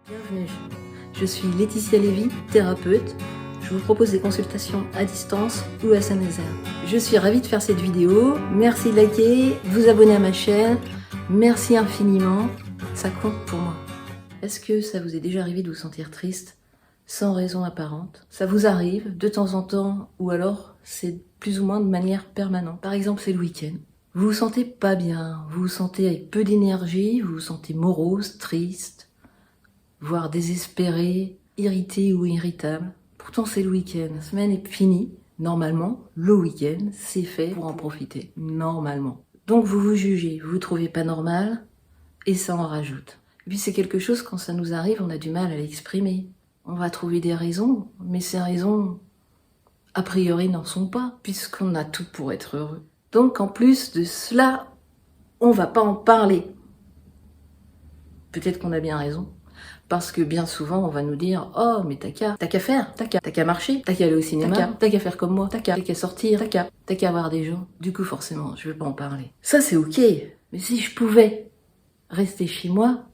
Bienvenue, je suis Laetitia Lévy, thérapeute. Je vous propose des consultations à distance ou à Saint-Nazaire. Je suis ravie de faire cette vidéo. Merci de liker, de vous abonner à ma chaîne. Merci infiniment, ça compte pour moi. Est-ce que ça vous est déjà arrivé de vous sentir triste, sans raison apparente? Ça vous arrive de temps en temps, ou alors c'est plus ou moins de manière permanente. Par exemple, c'est le week-end. Vous vous sentez pas bien, vous vous sentez avec peu d'énergie, vous vous sentez morose, triste, voire désespéré, irrité ou irritable. Pourtant c'est le week-end, la semaine est finie. Normalement, le week-end, c'est fait pour en profiter, normalement. Donc vous vous jugez, vous vous trouvez pas normal, et ça en rajoute. Et puis c'est quelque chose, quand ça nous arrive, on a du mal à l'exprimer. On va trouver des raisons, mais ces raisons, a priori, n'en sont pas, puisqu'on a tout pour être heureux. Donc en plus de cela, on va pas en parler. Peut-être qu'on a bien raison. Parce que bien souvent, on va nous dire « Oh, mais t'as qu'à faire, t'as qu'à marcher, t'as qu'à aller au cinéma, t'as qu'à faire comme moi, t'as qu'à sortir, t'as qu'à avoir des gens. » Du coup, forcément, je vais pas en parler. Ça, c'est ok. Mais si je pouvais rester chez moi,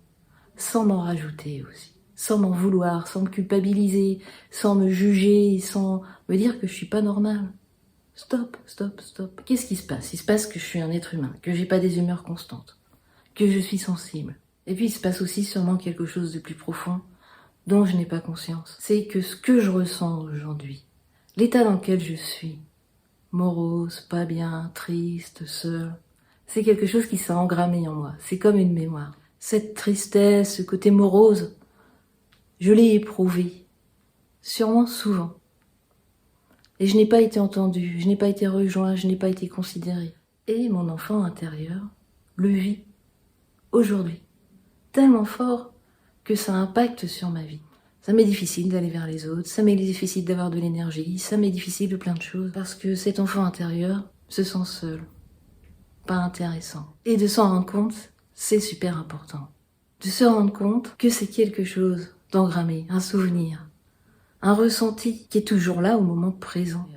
sans m'en rajouter aussi, sans m'en vouloir, sans me culpabiliser, sans me juger, sans me dire que je suis pas normale. Stop, stop, stop. Qu'est-ce qui se passe? Il se passe que je suis un être humain, que j'ai pas des humeurs constantes, que je suis sensible. Et puis il se passe aussi sûrement quelque chose de plus profond dont je n'ai pas conscience. C'est que ce que je ressens aujourd'hui, l'état dans lequel je suis, morose, pas bien, triste, seule, c'est quelque chose qui s'est engrammé en moi. C'est comme une mémoire. Cette tristesse, ce côté morose, je l'ai éprouvé, sûrement souvent. Et je n'ai pas été entendue, je n'ai pas été rejointe, je n'ai pas été considérée. Et mon enfant intérieur le vit aujourd'hui. Tellement fort que ça impacte sur ma vie. Ça m'est difficile d'aller vers les autres, ça m'est difficile d'avoir de l'énergie, ça m'est difficile de plein de choses, parce que cet enfant intérieur se sent seul, pas intéressant. Et de s'en rendre compte, c'est super important. De se rendre compte que c'est quelque chose d'engrammé, un souvenir, un ressenti qui est toujours là au moment présent.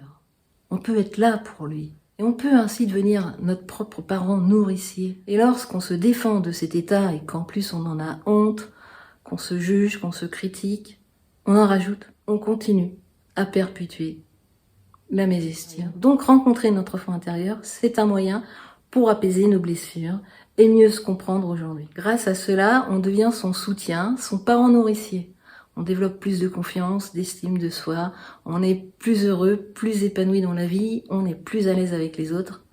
On peut être là pour lui. Et on peut ainsi devenir notre propre parent nourricier. Et lorsqu'on se défend de cet état et qu'en plus on en a honte, qu'on se juge, qu'on se critique, on en rajoute, on continue à perpétuer la mésestime. Donc rencontrer notre enfant intérieur, c'est un moyen pour apaiser nos blessures et mieux se comprendre aujourd'hui. Grâce à cela, on devient son soutien, son parent nourricier. On développe plus de confiance, d'estime de soi, on est plus heureux, plus épanoui dans la vie, on est plus à l'aise avec les autres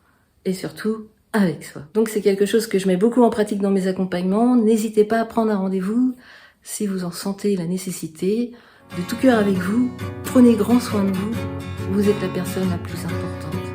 et surtout avec soi. Donc c'est quelque chose que je mets beaucoup en pratique dans mes accompagnements. N'hésitez pas à prendre un rendez-vous si vous en sentez la nécessité. De tout cœur avec vous, prenez grand soin de vous, vous êtes la personne la plus importante.